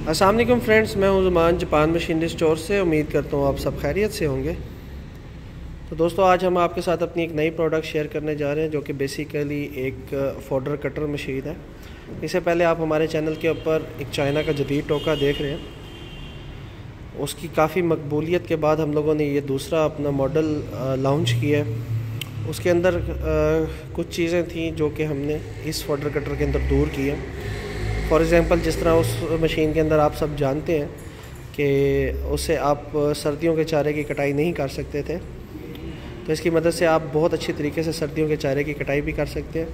अस्सलाम वालेकुम फ्रेंड्स, मैं हूं ज़ुमान जापान मशीनरी स्टोर से। उम्मीद करता हूं आप सब खैरियत से होंगे। तो दोस्तों, आज हम आपके साथ अपनी एक नई प्रोडक्ट शेयर करने जा रहे हैं जो कि बेसिकली एक फोल्डर कटर मशीन है। इससे पहले आप हमारे चैनल के ऊपर एक चाइना का जदीद टोका देख रहे हैं। उसकी काफ़ी मकबूलियत के बाद हम लोगों ने ये दूसरा अपना मॉडल लॉन्च किया है। उसके अंदर कुछ चीज़ें थी जो कि हमने इस फोल्डर कटर के अंदर दूर की है। फॉर एग्ज़ाम्पल, जिस तरह उस मशीन के अंदर आप सब जानते हैं कि उससे आप सर्दियों के चारे की कटाई नहीं कर सकते थे, तो इसकी मदद से आप बहुत अच्छी तरीके से सर्दियों के चारे की कटाई भी कर सकते हैं।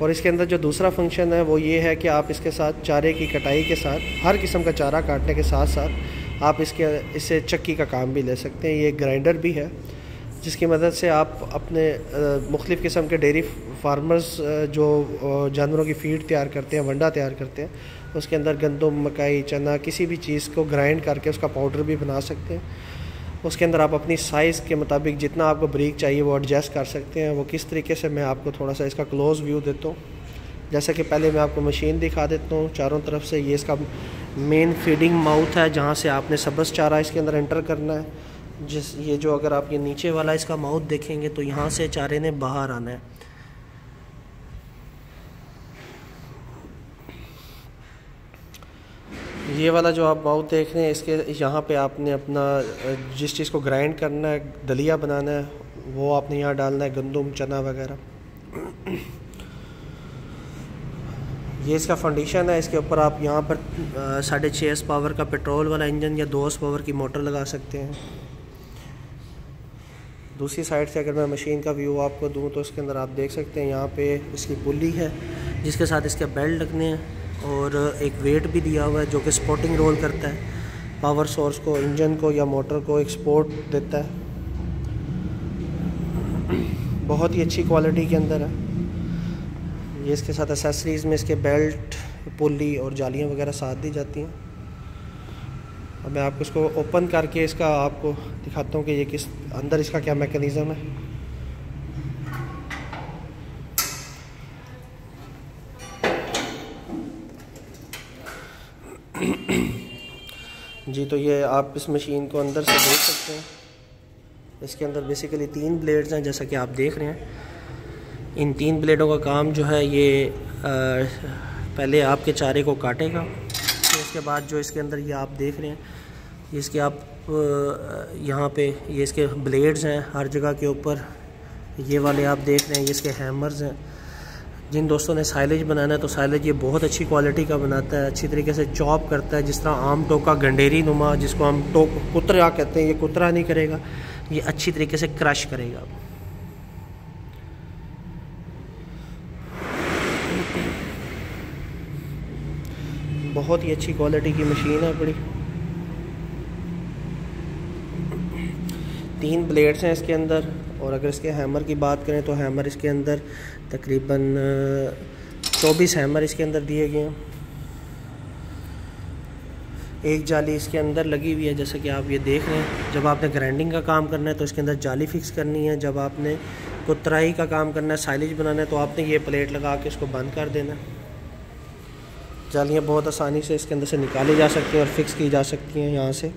और इसके अंदर जो दूसरा फंक्शन है वो ये है कि आप इसके साथ चारे की कटाई के साथ हर किस्म का चारा काटने के साथ साथ आप इससे चक्की का काम भी ले सकते हैं। ये ग्राइंडर भी है जिसकी मदद से आप अपने मुख्तलिफ़ किस्म के डेयरी फार्मर्स जो जानवरों की फ़ीड तैयार करते हैं, वंडा तैयार करते हैं, उसके अंदर गंदम, मकई, चना किसी भी चीज़ को ग्राइंड करके उसका पाउडर भी बना सकते हैं। उसके अंदर आप अपनी साइज़ के मुताबिक जितना आपको बारीक चाहिए वो एडजस्ट कर सकते हैं। वो किस तरीके से, मैं आपको थोड़ा सा इसका क्लोज़ व्यू देता हूँ। जैसा कि पहले मैं आपको मशीन दिखा देता हूँ। चारों तरफ से ये इसका मेन फीडिंग माउथ है जहाँ से आपने सब्ज़ चारा इसके अंदर एंटर करना है। ये जो अगर आप ये नीचे वाला इसका माउथ देखेंगे तो यहाँ से चारे ने बाहर आना है। ये वाला जो आप माउथ देख रहे हैं, इसके यहाँ पे आपने अपना जिस चीज़ को ग्राइंड करना है, दलिया बनाना है, वो आपने यहाँ डालना है, गंदम, चना वगैरह। ये इसका फंडिशन है। इसके ऊपर आप यहाँ पर 6.5 HP पावर का पेट्रोल वाला इंजन या 2 HP पावर की मोटर लगा सकते हैं। दूसरी साइड से अगर मैं मशीन का व्यू आपको दूं तो इसके अंदर आप देख सकते हैं यहाँ पे इसकी पुली है जिसके साथ इसके बेल्ट लगने हैं और एक वेट भी दिया हुआ है जो कि सपोर्टिंग रोल करता है। पावर सोर्स को, इंजन को या मोटर को एक सपोर्ट देता है। बहुत ही अच्छी क्वालिटी के अंदर है ये। इसके साथ एसेसरीज़ में इसके बेल्ट, पुली और जालियाँ वगैरह साथ दी जाती हैं। अब मैं आपको इसको ओपन करके इसका आपको दिखाता हूँ कि ये किस अंदर इसका क्या मैकेनिज़्म है। जी, तो ये आप इस मशीन को अंदर से देख सकते हैं। इसके अंदर बेसिकली 3 ब्लेड्स हैं जैसा कि आप देख रहे हैं। इन 3 ब्लेडों का काम जो है ये पहले आपके चारे को काटेगा। तो इसके बाद जो इसके अंदर ये आप देख रहे हैं, इसके आप यहाँ पे ये इसके ब्लेड्स हैं हर जगह के ऊपर। ये वाले आप देख रहे हैं, ये इसके हैमर्स हैं। जिन दोस्तों ने साइलेज बनाना है तो साइलेज ये बहुत अच्छी क्वालिटी का बनाता है, अच्छी तरीके से चॉप करता है। जिस तरह आम टोका गंडेरी नुमा, जिसको हम कुतरा कहते हैं, ये कुतरा नहीं करेगा, ये अच्छी तरीके से क्रश करेगा। बहुत ही अच्छी क्वालिटी की मशीन है बड़ी। 3 ब्लेड्स हैं इसके अंदर। और अगर इसके हैमर की बात करें तो हैमर इसके अंदर तकरीबन 24 हैमर इसके अंदर दिए गए हैं। एक जाली इसके अंदर लगी हुई है जैसे कि आप ये देख रहे हैं। जब आपने ग्राइंडिंग का काम करना है तो इसके अंदर जाली फिक्स करनी है। जब आपने कुतराई का काम करना है, साइलेज बनाना है, तो आपने ये प्लेट लगा के इसको बंद कर देना है। जालियाँ बहुत आसानी से इसके अंदर से निकाली जा सकती हैं और फिक्स की जा सकती हैं यहाँ से।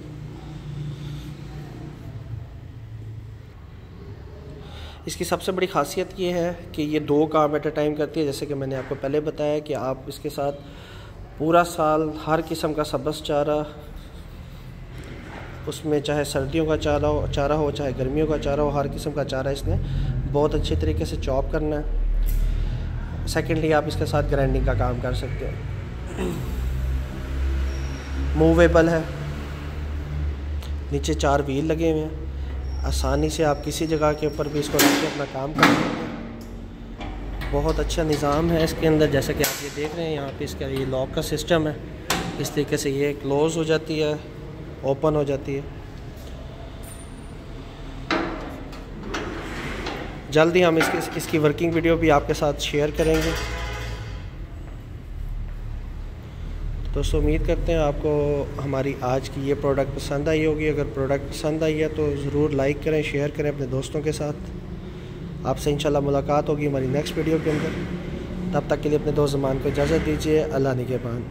इसकी सबसे बड़ी ख़ासियत ये है कि ये 2 काम एट अ टाइम करती है। जैसे कि मैंने आपको पहले बताया कि आप इसके साथ पूरा साल हर किस्म का सब्ज़ चारा, उसमें चाहे सर्दियों का चारा हो चाहे गर्मियों का चारा हो, हर किस्म का चारा इसने बहुत अच्छे तरीके से चॉप करना है। सेकेंडली, आप इसके साथ ग्राइंडिंग का काम कर सकते हैं। मूवेबल है, नीचे 4 व्हील लगे हुए हैं। आसानी से आप किसी जगह के ऊपर भी इसको रख के अपना काम कर सकते हैं। बहुत अच्छा निज़ाम है इसके अंदर। जैसा कि आप ये देख रहे हैं, यहाँ पे इसका ये लॉक का सिस्टम है। इस तरीके से ये क्लोज़ हो जाती है, ओपन हो जाती है। जल्दी हम इसकी वर्किंग वीडियो भी आपके साथ शेयर करेंगे। दोस्तों, उम्मीद करते हैं आपको हमारी आज की ये प्रोडक्ट पसंद आई होगी। अगर प्रोडक्ट पसंद आई है तो ज़रूर लाइक करें, शेयर करें अपने दोस्तों के साथ। आपसे इंशाल्लाह मुलाकात होगी हमारी नेक्स्ट वीडियो के अंदर। तब तक के लिए अपने दोस्त ज़मान को इजाज़त दीजिए। अल्लाह निगहबान।